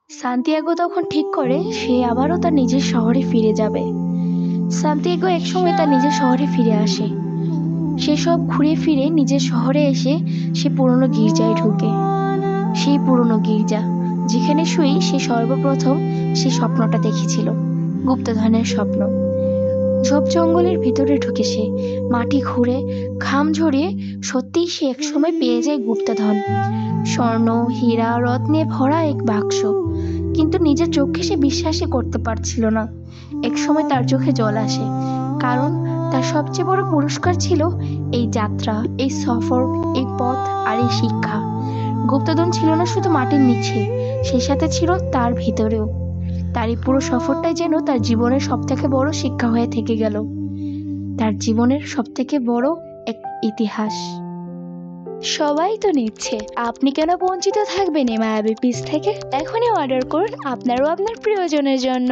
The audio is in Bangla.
সান্তিয়াগো তখন ঠিক করে সে আবারও তার নিজের শহরে ফিরে যাবে। সান্তিয়াগো একসময় তার নিজের শহরে ফিরে আসে। সে সব ঘুরে ফিরে নিজের শহরে এসে সে পুরনো গির্জায় ঢুকে। সেই পুরনো গির্জা যেখানে শুয়েই সে সর্বপ্রথম সে স্বপ্নটা দেখেছিল, গুপ্তধনের স্বপ্ন। ঝোপ জঙ্গলের ভিতরে ঢুকে সে মাটি খুঁড়ে ঘাম ঝরিয়ে সত্যিই সে একসময় পেয়ে যায় গুপ্তধন, স্বর্ণ, হীরা, রত্নে ভরা এক বাক্স। কিন্তু নিজের চোখে সে বিশ্বাসই করতে পারছিল না। একসময় তার চোখে জল আসে, কারণ তার সবচেয়ে বড় পুরস্কার ছিল এই যাত্রা, এই সফর, এই পথ আর এই শিক্ষা। গুপ্তধন ছিল না শুধু মাটির নিচে, সেই সাথে ছিল তার ভিতরেও। তার এই পুরো সফরটাই যেন তার জীবনের সব থেকে বড় শিক্ষা হয়ে থেকে গেল, তার জীবনের সব থেকে বড় এক ইতিহাস। সবাই তো নিচ্ছে, আপনি কেন বঞ্চিত থাকবেন এই মায়াবী পিস থেকে? এখনই অর্ডার করুন আপনারও আপনার প্রিয়জনের জন্য।